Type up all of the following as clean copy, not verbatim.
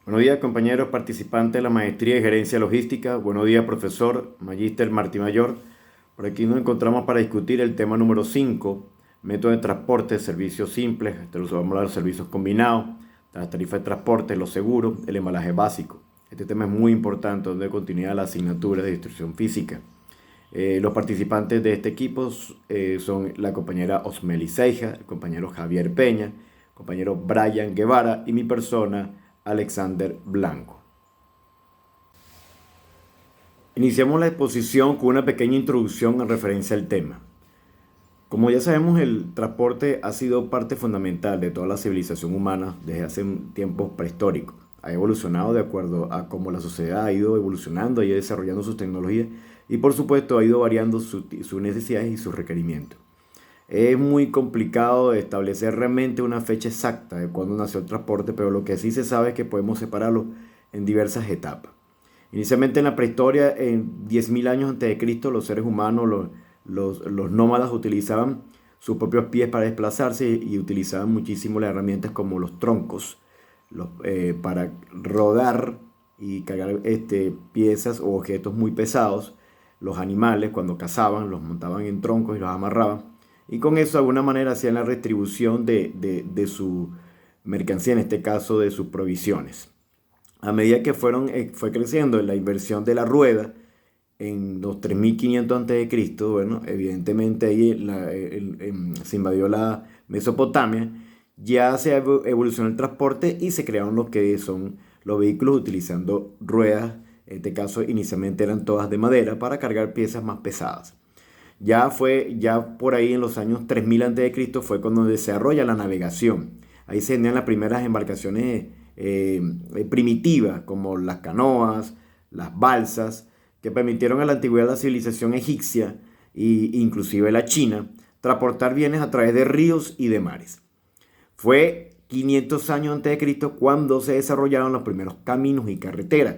Buenos días, compañeros participantes de la Maestría de Gerencia Logística. Buenos días, profesor Magíster Martí Mayor. Por aquí nos encontramos para discutir el tema número 5, método de transporte, servicios simples. Vamos a hablar de servicios combinados, las tarifas de transporte, los seguros, el embalaje básico. Este tema es muy importante, donde continuidad la asignatura de instrucción física. Los participantes de este equipo son la compañera Osmeli Seija, el compañero Javier Peña, el compañero Brian Guevara y mi persona, Alexander Blanco. Iniciamos la exposición con una pequeña introducción en referencia al tema. Como ya sabemos, el transporte ha sido parte fundamental de toda la civilización humana desde hace tiempos prehistóricos. Ha evolucionado de acuerdo a cómo la sociedad ha ido evolucionando, ha ido desarrollando sus tecnologías y por supuesto ha ido variando sus necesidades y sus requerimientos. Es muy complicado establecer realmente una fecha exacta de cuándo nació el transporte, pero lo que sí se sabe es que podemos separarlo en diversas etapas. Inicialmente en la prehistoria, en 10.000 años antes de Cristo, los seres humanos, los nómadas utilizaban sus propios pies para desplazarse y utilizaban muchísimo las herramientas como los troncos para rodar y cargar piezas o objetos muy pesados. Los animales, cuando cazaban, los montaban en troncos y los amarraban. Y con eso de alguna manera hacían la retribución de su mercancía, en este caso de sus provisiones. A medida que fue creciendo la inversión de la rueda en los 3500 a.C., bueno, evidentemente ahí se invadió la Mesopotamia, ya se evolucionó el transporte y se crearon lo que son los vehículos utilizando ruedas. En este caso inicialmente eran todas de madera para cargar piezas más pesadas. Ya por ahí en los años 3000 a.C. fue cuando se desarrolla la navegación. Ahí se tenían las primeras embarcaciones primitivas, como las canoas, las balsas, que permitieron a la antigüedad de la civilización egipcia e inclusive la china transportar bienes a través de ríos y de mares. Fue 500 años antes de Cristo cuando se desarrollaron los primeros caminos y carreteras.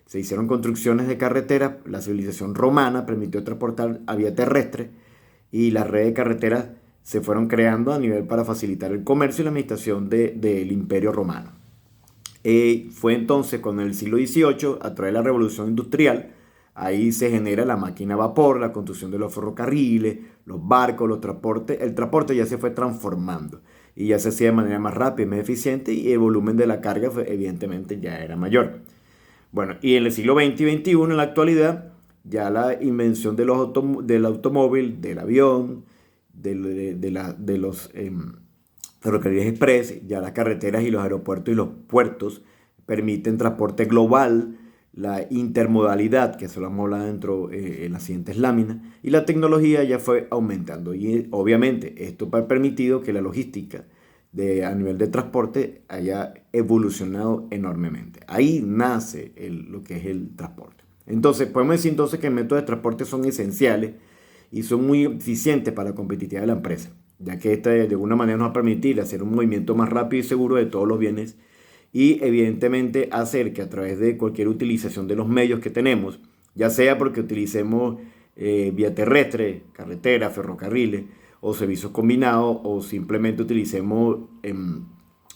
Se hicieron construcciones de carreteras, la civilización romana permitió transportar a vía terrestre y las redes de carreteras se fueron creando a nivel para facilitar el comercio y la administración del Imperio Romano. Fue entonces cuando en el siglo XVIII, a través de la Revolución Industrial, ahí se genera la máquina a vapor, la construcción de los ferrocarriles, los barcos, los transportes. El transporte ya se fue transformando y ya se hacía de manera más rápida y más eficiente y el volumen de la carga evidentemente ya era mayor. Bueno, y en el siglo XX y XXI, en la actualidad, ya la invención del automóvil, del avión, de los ferrocarriles express, ya las carreteras y los aeropuertos y los puertos permiten transporte global, la intermodalidad, que eso lo vamos a hablar dentro en las siguientes láminas, y la tecnología ya fue aumentando. Y obviamente esto ha permitido que la logística a nivel de transporte haya evolucionado enormemente. Ahí nace lo que es el transporte. Entonces, podemos decir entonces que los métodos de transporte son esenciales y son muy eficientes para la competitividad de la empresa, ya que esta de alguna manera nos va a permitir hacer un movimiento más rápido y seguro de todos los bienes y evidentemente hacer que a través de cualquier utilización de los medios que tenemos, ya sea porque utilicemos vía terrestre, carretera, ferrocarriles, o servicios combinados o simplemente utilicemos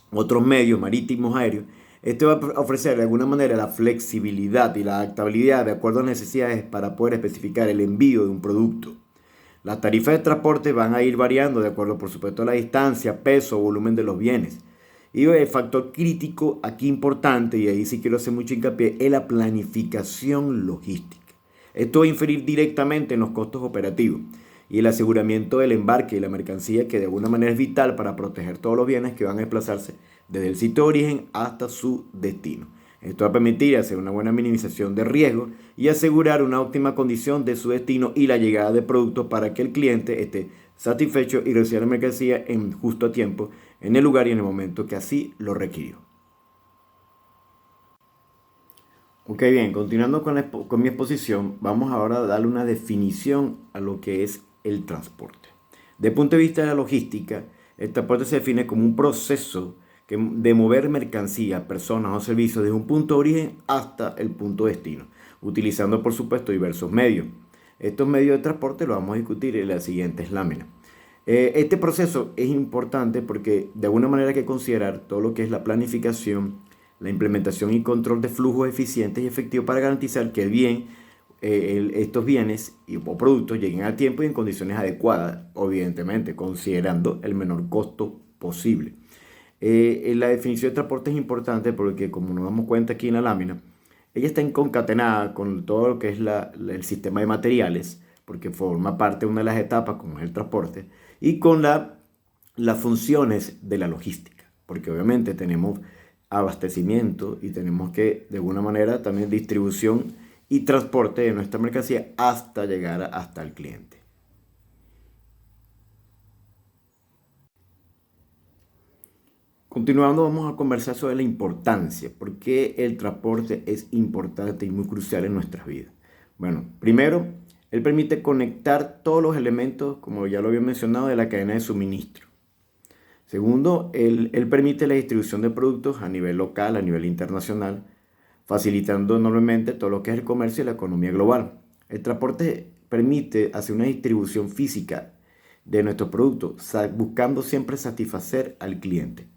otros medios marítimos, aéreos, esto va a ofrecer de alguna manera la flexibilidad y la adaptabilidad de acuerdo a las necesidades para poder especificar el envío de un producto. Las tarifas de transporte van a ir variando de acuerdo, por supuesto, a la distancia, peso o volumen de los bienes. Y el factor crítico aquí importante, y ahí sí quiero hacer mucho hincapié, es la planificación logística. Esto va a inferir directamente en los costos operativos y el aseguramiento del embarque y la mercancía, que de alguna manera es vital para proteger todos los bienes que van a desplazarse desde el sitio de origen hasta su destino. Esto va a permitir hacer una buena minimización de riesgo y asegurar una óptima condición de su destino y la llegada de productos para que el cliente esté satisfecho y reciba la mercancía en justo a tiempo, en el lugar y en el momento que así lo requirió. Ok, bien, continuando con mi exposición, vamos ahora a darle una definición a lo que es el transporte. Desde el punto de vista de la logística, el transporte se define como un proceso de mover mercancía, personas o servicios desde un punto de origen hasta el punto de destino, utilizando por supuesto diversos medios. Estos medios de transporte los vamos a discutir en las siguientes láminas. Este proceso es importante porque de alguna manera hay que considerar todo lo que es la planificación, la implementación y control de flujos eficientes y efectivos para garantizar que estos bienes o productos lleguen a tiempo y en condiciones adecuadas, evidentemente, considerando el menor costo posible. La definición de transporte es importante porque, como nos damos cuenta aquí en la lámina, ella está concatenada con todo lo que es el sistema de materiales, porque forma parte de una de las etapas, como es el transporte, y con las funciones de la logística, porque obviamente tenemos abastecimiento y tenemos que, de alguna manera, también distribución y transporte de nuestra mercancía hasta llegar hasta el cliente. Continuando, vamos a conversar sobre la importancia, por qué el transporte es importante y muy crucial en nuestras vidas. Bueno, primero, él permite conectar todos los elementos, como ya lo había mencionado, de la cadena de suministro. Segundo, él permite la distribución de productos a nivel local, a nivel internacional, facilitando enormemente todo lo que es el comercio y la economía global. El transporte permite hacer una distribución física de nuestros productos, buscando siempre satisfacer al cliente.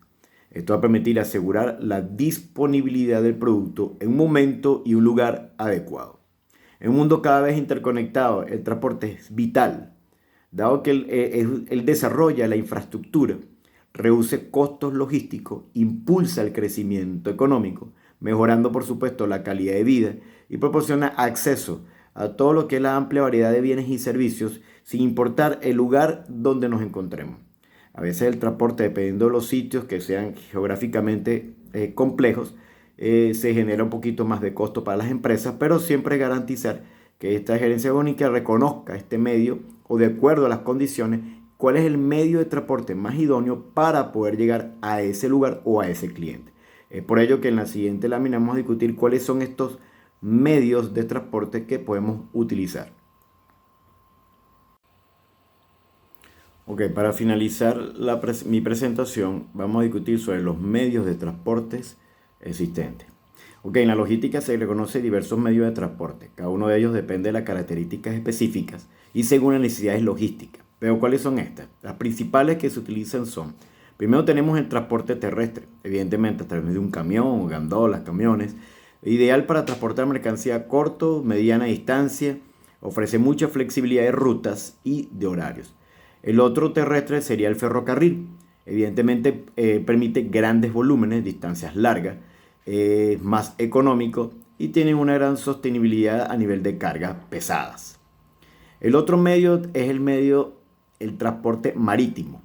Esto va a permitir asegurar la disponibilidad del producto en un momento y un lugar adecuado. En un mundo cada vez interconectado, el transporte es vital, dado que él desarrolla la infraestructura, reduce costos logísticos, impulsa el crecimiento económico, mejorando por supuesto la calidad de vida y proporciona acceso a todo lo que es la amplia variedad de bienes y servicios sin importar el lugar donde nos encontremos. A veces el transporte, dependiendo de los sitios que sean geográficamente complejos, se genera un poquito más de costo para las empresas, pero siempre garantizar que esta gerencia única reconozca este medio o de acuerdo a las condiciones, cuál es el medio de transporte más idóneo para poder llegar a ese lugar o a ese cliente. Es por ello que en la siguiente lámina vamos a discutir cuáles son estos medios de transporte que podemos utilizar. Ok, para finalizar mi presentación, vamos a discutir sobre los medios de transportes existentes. Ok, en la logística se reconoce diversos medios de transporte. Cada uno de ellos depende de las características específicas y según las necesidades logísticas. Pero ¿cuáles son estas? Las principales que se utilizan son: primero tenemos el transporte terrestre, evidentemente a través de un camión, gandolas, camiones, ideal para transportar mercancía a corto, mediana distancia, ofrece mucha flexibilidad de rutas y de horarios. El otro terrestre sería el ferrocarril, evidentemente permite grandes volúmenes, distancias largas, más económico y tiene una gran sostenibilidad a nivel de cargas pesadas. El otro medio es el transporte marítimo.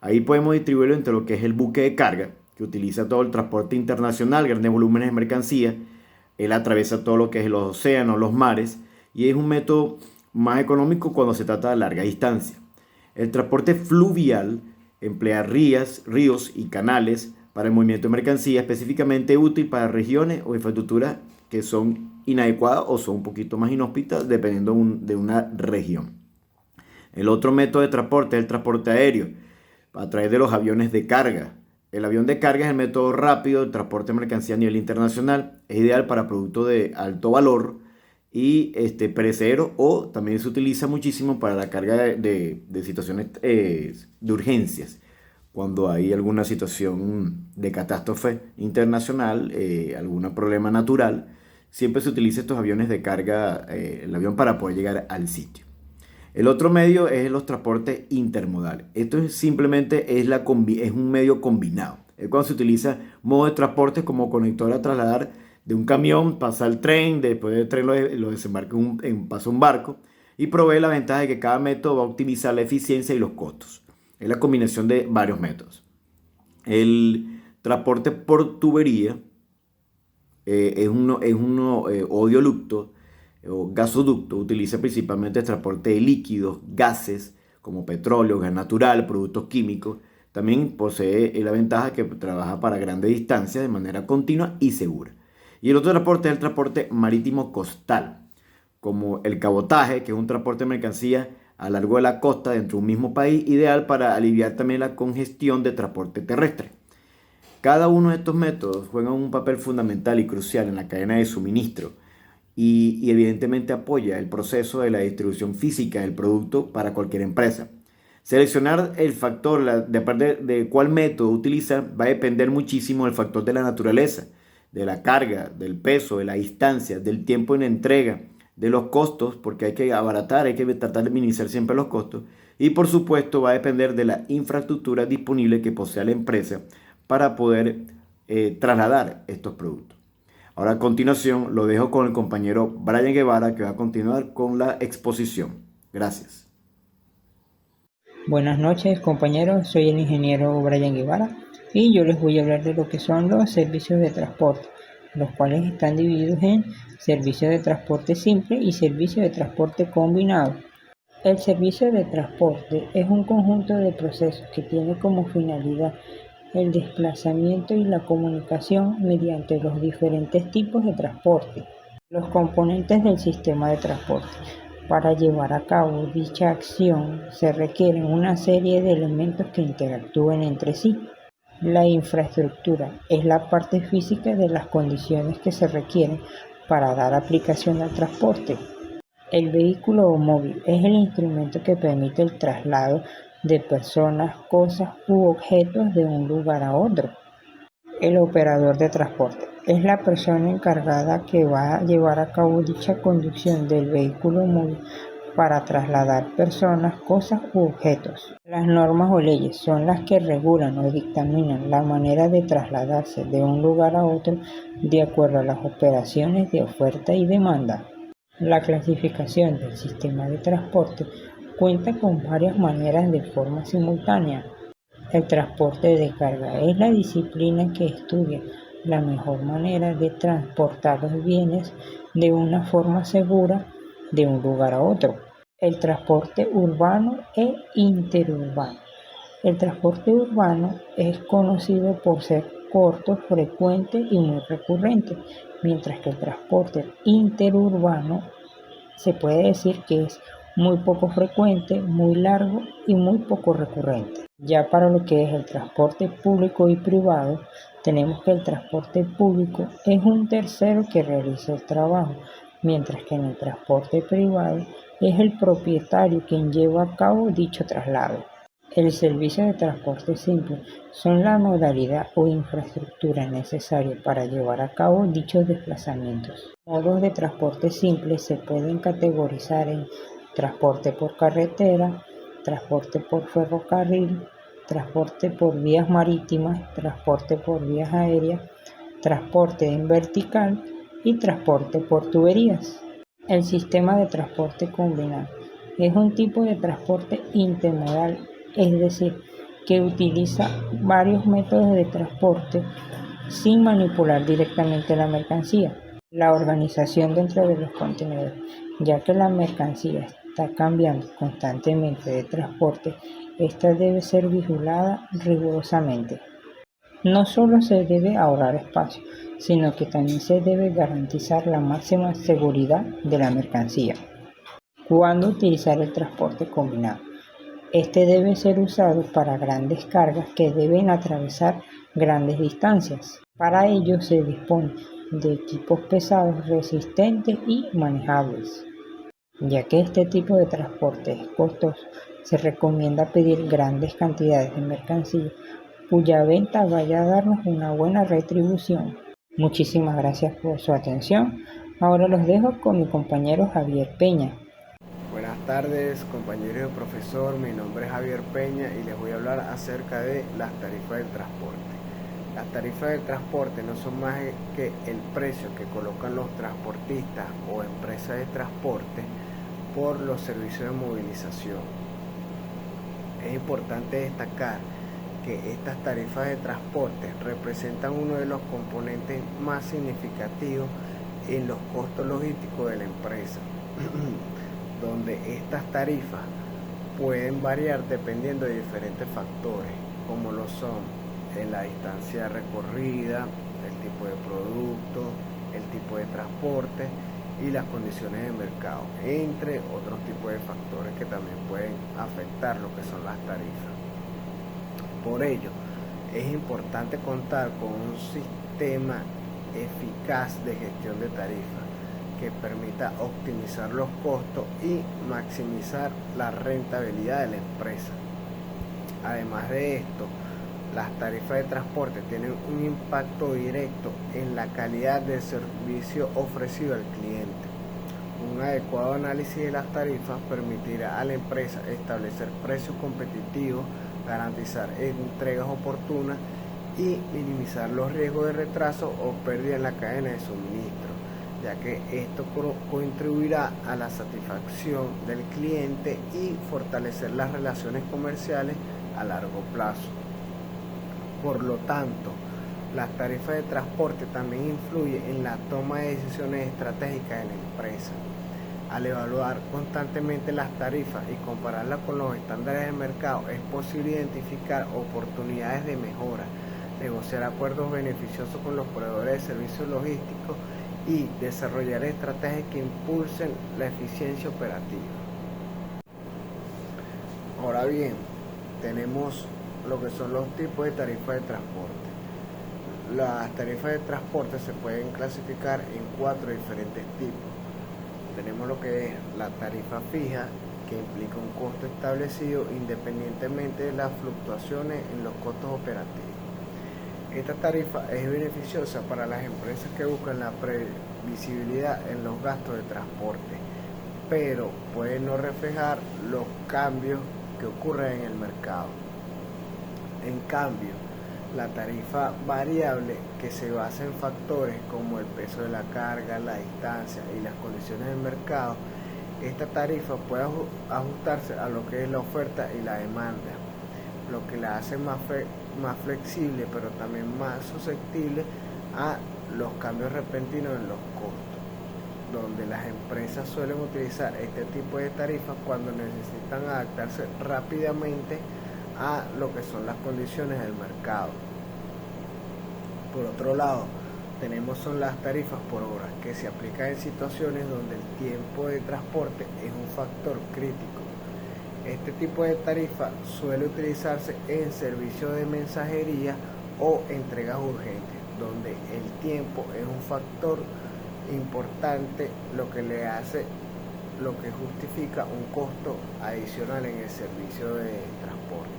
Ahí podemos distribuirlo entre lo que es el buque de carga, que utiliza todo el transporte internacional, grandes volúmenes de mercancía. Él atraviesa todo lo que es los océanos, los mares, y es un método más económico cuando se trata de larga distancia. El transporte fluvial emplea ríos y canales para el movimiento de mercancía, específicamente útil para regiones o infraestructuras que son inadecuadas o son un poquito más inhóspitas, dependiendo de una región. El otro método de transporte es el transporte aéreo, a través de los aviones de carga. El avión de carga es el método rápido de transporte de mercancía a nivel internacional. Es ideal para productos de alto valor y perecedero, o también se utiliza muchísimo para la carga de situaciones de urgencias. Cuando hay alguna situación de catástrofe internacional, algún problema natural, siempre se utiliza estos aviones de carga, el avión, para poder llegar al sitio. El otro medio es los transportes intermodales. Esto es un medio combinado. Es cuando se utiliza modo de transporte como conector a trasladar de un camión, pasa el tren, después del tren lo desembarca pasa un barco, y provee la ventaja de que cada método va a optimizar la eficiencia y los costos. Es la combinación de varios métodos. El transporte por tubería es un oleoducto o gasoducto. Utiliza principalmente el transporte de líquidos, gases como petróleo, gas natural, productos químicos. También posee la ventaja que trabaja para grandes distancias de manera continua y segura. Y el otro transporte es el transporte marítimo costal, como el cabotaje, que es un transporte de mercancía a lo largo de la costa dentro de un mismo país, ideal para aliviar también la congestión de transporte terrestre. Cada uno de estos métodos juega un papel fundamental y crucial en la cadena de suministro y evidentemente apoya el proceso de la distribución física del producto para cualquier empresa. Seleccionar el factor de cuál método utilizar va a depender muchísimo del factor de la naturaleza, de la carga, del peso, de la distancia, del tiempo en entrega, de los costos, porque hay que abaratar, hay que tratar de minimizar siempre los costos. Y por supuesto va a depender de la infraestructura disponible que posea la empresa para poder trasladar estos productos. Ahora a continuación lo dejo con el compañero Brian Guevara, que va a continuar con la exposición. Gracias. Buenas noches, compañeros. Soy el ingeniero Brian Guevara y yo les voy a hablar de lo que son los servicios de transporte, los cuales están divididos en servicios de transporte simple y servicios de transporte combinado. El servicio de transporte es un conjunto de procesos que tiene como finalidad el desplazamiento y la comunicación mediante los diferentes tipos de transporte. Los componentes del sistema de transporte. Para llevar a cabo dicha acción se requieren una serie de elementos que interactúen entre sí. La infraestructura es la parte física de las condiciones que se requieren para dar aplicación al transporte. El vehículo móvil es el instrumento que permite el traslado de personas, cosas u objetos de un lugar a otro. El operador de transporte es la persona encargada que va a llevar a cabo dicha conducción del vehículo móvil para trasladar personas, cosas u objetos. Las normas o leyes son las que regulan o dictaminan la manera de trasladarse de un lugar a otro de acuerdo a las operaciones de oferta y demanda. La clasificación del sistema de transporte cuenta con varias maneras de forma simultánea. El transporte de carga es la disciplina que estudia la mejor manera de transportar los bienes de una forma segura de un lugar a otro. El transporte urbano e interurbano. El transporte urbano es conocido por ser corto, frecuente y muy recurrente, mientras que el transporte interurbano se puede decir que es muy poco frecuente, muy largo y muy poco recurrente. Ya para lo que es el transporte público y privado, tenemos que el transporte público es un tercero que realiza el trabajo, mientras que en el transporte privado es el propietario quien lleva a cabo dicho traslado. El servicio de transporte simple son la modalidad o infraestructura necesaria para llevar a cabo dichos desplazamientos. Modos de transporte simple se pueden categorizar en transporte por carretera, transporte por ferrocarril, transporte por vías marítimas, transporte por vías aéreas, transporte en vertical y transporte por tuberías. El sistema de transporte combinado es un tipo de transporte intermodal, es decir, que utiliza varios métodos de transporte sin manipular directamente la mercancía. La organización dentro de los contenedores, ya que la mercancía está cambiando constantemente de transporte, esta debe ser vigilada rigurosamente. No solo se debe ahorrar espacio, sino que también se debe garantizar la máxima seguridad de la mercancía. ¿Cuándo utilizar el transporte combinado? Este debe ser usado para grandes cargas que deben atravesar grandes distancias. Para ello se dispone de equipos pesados, resistentes y manejables. Ya que este tipo de transporte es costoso, se recomienda pedir grandes cantidades de mercancía cuya venta vaya a darnos una buena retribución. Muchísimas gracias por su atención. Ahora los dejo con mi compañero Javier Peña. Buenas tardes, compañeros y profesor, mi nombre es Javier Peña y les voy a hablar acerca de las tarifas del transporte. Las tarifas del transporte no son más que el precio que colocan los transportistas o empresas de transporte por los servicios de movilización. Es importante destacar que estas tarifas de transporte representan uno de los componentes más significativos en los costos logísticos de la empresa. Donde estas tarifas pueden variar dependiendo de diferentes factores, como lo son la distancia recorrida, el tipo de producto, el tipo de transporte y las condiciones de mercado, entre otros tipos de factores que también pueden afectar lo que son las tarifas. Por ello, es importante contar con un sistema eficaz de gestión de tarifas que permita optimizar los costos y maximizar la rentabilidad de la empresa. Además de esto, las tarifas de transporte tienen un impacto directo en la calidad del servicio ofrecido al cliente. Un adecuado análisis de las tarifas permitirá a la empresa establecer precios competitivos, garantizar entregas oportunas y minimizar los riesgos de retraso o pérdida en la cadena de suministro, ya que esto contribuirá a la satisfacción del cliente y fortalecer las relaciones comerciales a largo plazo. Por lo tanto, las tarifas de transporte también influyen en la toma de decisiones estratégicas de la empresa. Al evaluar constantemente las tarifas y compararlas con los estándares del mercado, es posible identificar oportunidades de mejora, negociar acuerdos beneficiosos con los proveedores de servicios logísticos y desarrollar estrategias que impulsen la eficiencia operativa. Ahora bien, tenemos lo que son los tipos de tarifas de transporte. Las tarifas de transporte se pueden clasificar en 4 diferentes tipos. Tenemos lo que es la tarifa fija, que implica un costo establecido independientemente de las fluctuaciones en los costos operativos. Esta tarifa es beneficiosa para las empresas que buscan la previsibilidad en los gastos de transporte, pero puede no reflejar los cambios que ocurren en el mercado. En cambio, la tarifa variable, que se basa en factores como el peso de la carga, la distancia y las condiciones del mercado, esta tarifa puede ajustarse a lo que es la oferta y la demanda, lo que la hace más flexible, pero también más susceptible a los cambios repentinos en los costos, donde las empresas suelen utilizar este tipo de tarifas cuando necesitan adaptarse rápidamente a lo que son las condiciones del mercado. Por otro lado, tenemos las tarifas por hora, que se aplican en situaciones donde el tiempo de transporte es un factor crítico. Este tipo de tarifa suele utilizarse en servicios de mensajería o entregas urgentes, donde el tiempo es un factor importante, lo que justifica un costo adicional en el servicio de transporte.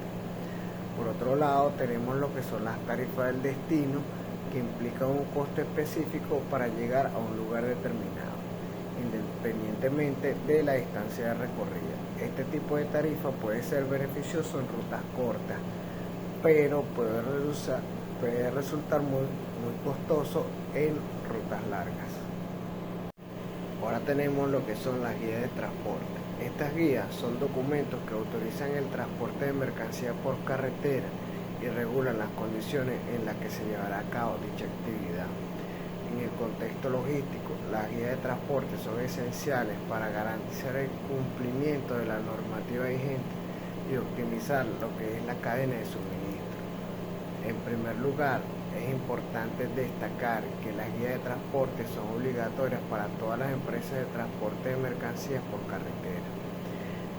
Por otro lado, tenemos lo que son las tarifas del destino, que implican un costo específico para llegar a un lugar determinado, independientemente de la distancia de recorrida. Este tipo de tarifa puede ser beneficioso en rutas cortas, pero puede resultar muy costoso en rutas largas. Ahora tenemos lo que son las guías de transporte. Estas guías son documentos que autorizan el transporte de mercancías por carretera y regulan las condiciones en las que se llevará a cabo dicha actividad. En el contexto logístico, las guías de transporte son esenciales para garantizar el cumplimiento de la normativa vigente y optimizar lo que es la cadena de suministro. En primer lugar, es importante destacar que las guías de transporte son obligatorias para todas las empresas de transporte de mercancías por carretera.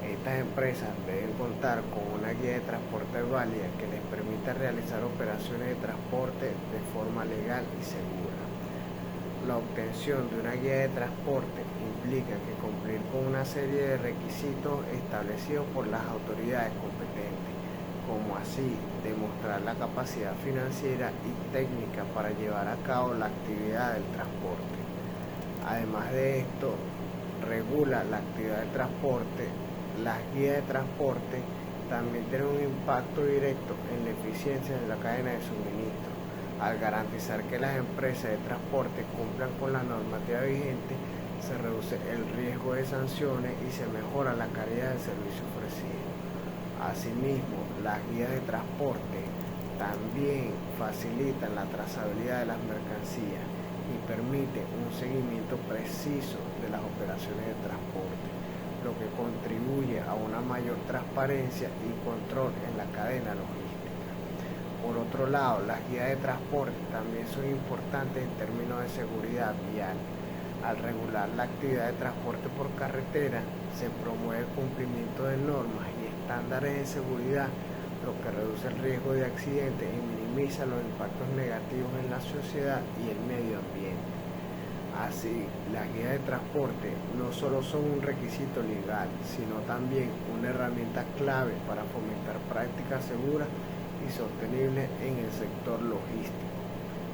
Estas empresas deben contar con una guía de transporte válida que les permita realizar operaciones de transporte de forma legal y segura. La obtención de una guía de transporte implica que cumplir con una serie de requisitos establecidos por las autoridades competentes, como así demostrar la capacidad financiera y técnica para llevar a cabo la actividad del transporte. Además de esto, regula la actividad del transporte. Las guías de transporte también tienen un impacto directo en la eficiencia de la cadena de suministro. Al garantizar que las empresas de transporte cumplan con la normativa vigente, se reduce el riesgo de sanciones y se mejora la calidad del servicio ofrecido. Asimismo, las guías de transporte también facilitan la trazabilidad de las mercancías y permiten un seguimiento preciso de las operaciones de transporte, lo que contribuye a una mayor transparencia y control en la cadena logística. Por otro lado, las guías de transporte también son importantes en términos de seguridad vial. Al regular la actividad de transporte por carretera, se promueve el cumplimiento de normas y estándares de seguridad, lo que reduce el riesgo de accidentes y minimiza los impactos negativos en la sociedad y el medio ambiente. Así, las guías de transporte no solo son un requisito legal, sino también una herramienta clave para fomentar prácticas seguras y y sostenibles en el sector logístico.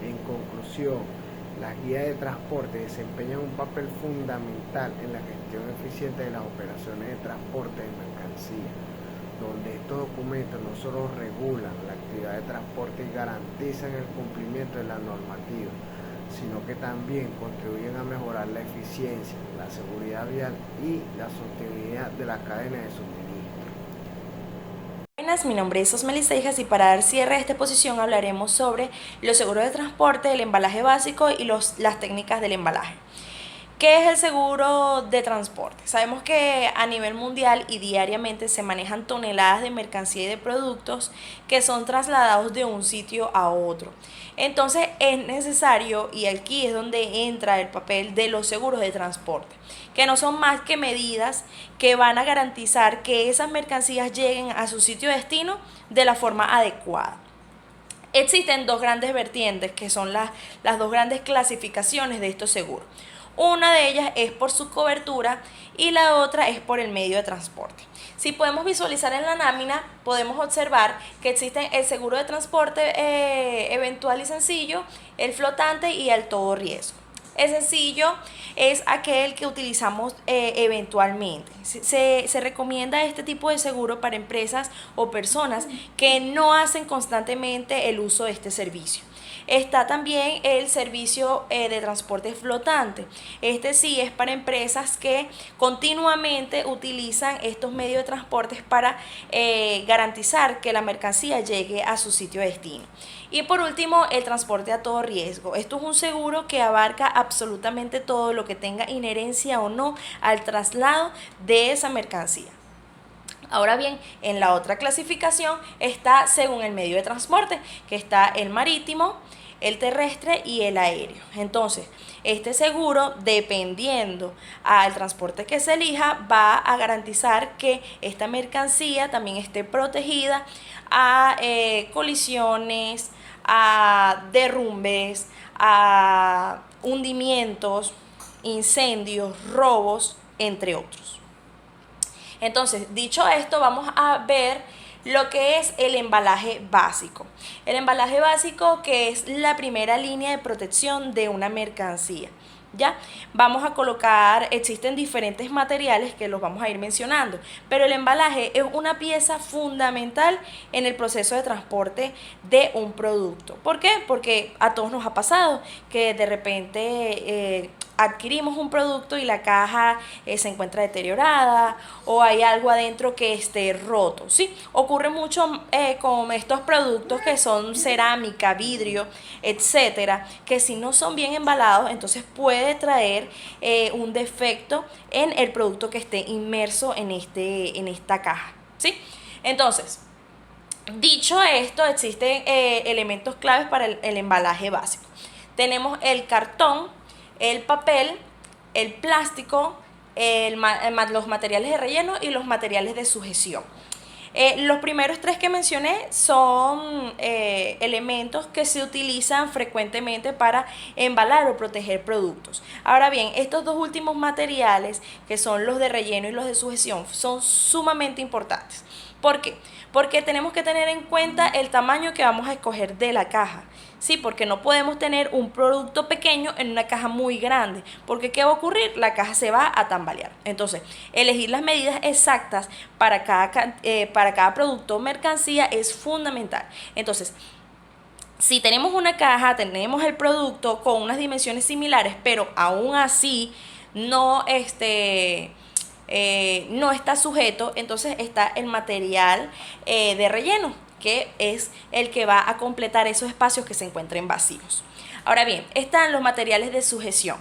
En conclusión, las guías de transporte desempeñan un papel fundamental en la gestión eficiente de las operaciones de transporte de mercancías, donde estos documentos no solo regulan la actividad de transporte y garantizan el cumplimiento de la normativa, sino que también contribuyen a mejorar la eficiencia, la seguridad vial y la sostenibilidad de la cadena de suministro. Buenas, mi nombre es Osmeli Seijas y para dar cierre a esta exposición hablaremos sobre los seguros de transporte, el embalaje básico y las técnicas del embalaje. ¿Qué es el seguro de transporte? Sabemos que a nivel mundial y diariamente se manejan toneladas de mercancía y de productos que son trasladados de un sitio a otro. Entonces es necesario, y aquí es donde entra el papel de los seguros de transporte, que no son más que medidas que van a garantizar que esas mercancías lleguen a su sitio de destino de la forma adecuada. Existen dos grandes vertientes, que son las dos grandes clasificaciones de estos seguros. Una de ellas es por su cobertura y la otra es por el medio de transporte. Si podemos visualizar en la lámina, podemos observar que existen el seguro de transporte eventual y sencillo, el flotante y el todo riesgo. El sencillo es aquel que utilizamos eventualmente. Se recomienda este tipo de seguro para empresas o personas que no hacen constantemente el uso de este servicio. Está también el servicio de transporte flotante. Este sí es para empresas que continuamente utilizan estos medios de transporte para garantizar que la mercancía llegue a su sitio de destino. Y por último, el transporte a todo riesgo. Esto es un seguro que abarca absolutamente todo lo que tenga inherencia o no al traslado de esa mercancía. Ahora bien, en la otra clasificación está según el medio de transporte, que está el marítimo, el terrestre y el aéreo. Entonces, este seguro, dependiendo al transporte que se elija, va a garantizar que esta mercancía también esté protegida a colisiones, a derrumbes, a hundimientos, incendios, robos, entre otros. Entonces, dicho esto, vamos a ver lo que es el embalaje básico. El embalaje básico, que es la primera línea de protección de una mercancía. ¿Ya? Vamos a colocar, existen diferentes materiales que los vamos a ir mencionando, pero el embalaje es una pieza fundamental en el proceso de transporte de un producto. ¿Por qué? Porque a todos nos ha pasado que de repente adquirimos un producto y la caja se encuentra deteriorada o hay algo adentro que esté roto, ¿sí? Ocurre mucho con estos productos que son cerámica, vidrio, etcétera, que si no son bien embalados, entonces puede traer un defecto en el producto que esté inmerso en esta caja, ¿sí? Entonces, dicho esto, existen elementos claves para el embalaje básico. Tenemos el cartón, el papel, el plástico, los materiales de relleno y los materiales de sujeción. Los primeros tres que mencioné son elementos que se utilizan frecuentemente para embalar o proteger productos. Ahora bien, estos dos últimos materiales, que son los de relleno y los de sujeción, son sumamente importantes. ¿Por qué? Porque tenemos que tener en cuenta el tamaño que vamos a escoger de la caja. Sí, porque no podemos tener un producto pequeño en una caja muy grande, porque ¿qué va a ocurrir? La caja se va a tambalear. Entonces, elegir las medidas exactas para cada producto o mercancía es fundamental. Entonces, si tenemos una caja, tenemos el producto con unas dimensiones similares, pero aún así no está sujeto, entonces está el material de relleno, que es el que va a completar esos espacios que se encuentren vacíos. Ahora bien, están los materiales de sujeción.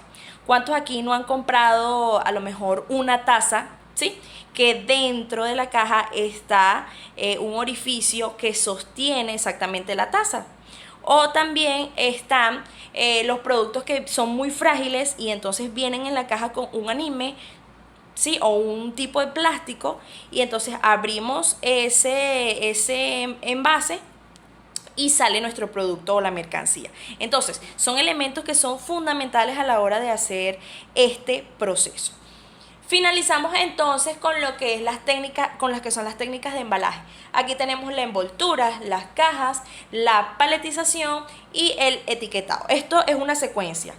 ¿Cuántos aquí no han comprado a lo mejor una taza, ¿sí?, que dentro de la caja está un orificio que sostiene exactamente la taza? O también están los productos que son muy frágiles y entonces vienen en la caja con un anime, ¿sí?, o un tipo de plástico, y entonces abrimos ese envase y sale nuestro producto o la mercancía. Entonces, son elementos que son fundamentales a la hora de hacer este proceso. Finalizamos entonces con lo que es las técnicas, con las que son las técnicas de embalaje. Aquí tenemos la envoltura, las cajas, la paletización y el etiquetado. Esto es una secuencia.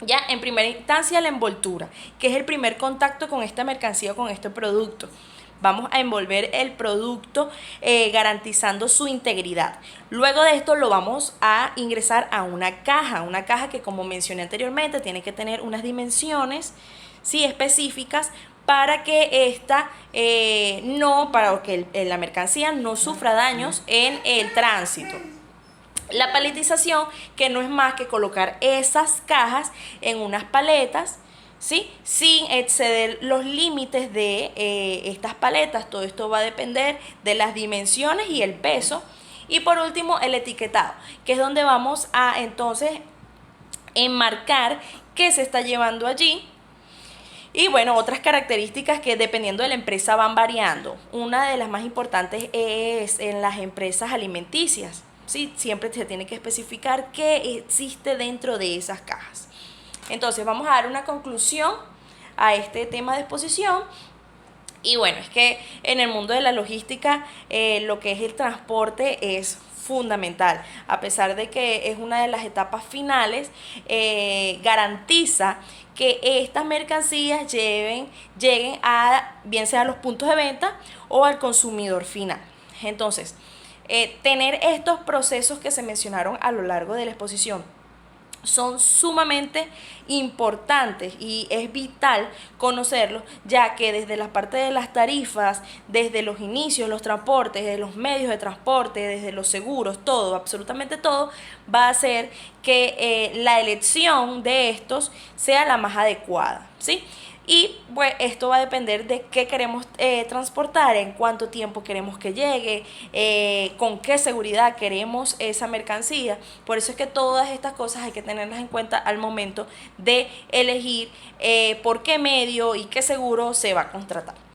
Ya en primera instancia la envoltura, que es el primer contacto con esta mercancía o con este producto. Vamos a envolver el producto garantizando su integridad. Luego de esto lo vamos a ingresar a una caja que, como mencioné anteriormente, tiene que tener unas dimensiones, ¿sí?, específicas para que la mercancía no sufra daños en el tránsito. La paletización, que no es más que colocar esas cajas en unas paletas, ¿sí?, sin exceder los límites de estas paletas. Todo esto va a depender de las dimensiones y el peso. Y por último, el etiquetado, que es donde vamos a entonces enmarcar qué se está llevando allí. Y bueno, otras características que dependiendo de la empresa van variando. Una de las más importantes es en las empresas alimenticias. ¿Sí? Siempre se tiene que especificar qué existe dentro de esas cajas. Entonces vamos a dar una conclusión a este tema de exposición. Y bueno, es que en el mundo de la logística lo que es el transporte es fundamental. A pesar de que es una de las etapas finales, garantiza que estas mercancías lleguen a bien sea a los puntos de venta o al consumidor final. Entonces, tener estos procesos que se mencionaron a lo largo de la exposición son sumamente importantes y es vital conocerlos, ya que desde la parte de las tarifas, desde los inicios, los transportes, desde los medios de transporte, desde los seguros, todo, absolutamente todo, va a hacer que la elección de estos sea la más adecuada, ¿sí? Y pues esto va a depender de qué queremos transportar, en cuánto tiempo queremos que llegue, con qué seguridad queremos esa mercancía. Por eso es que todas estas cosas hay que tenerlas en cuenta al momento de elegir por qué medio y qué seguro se va a contratar.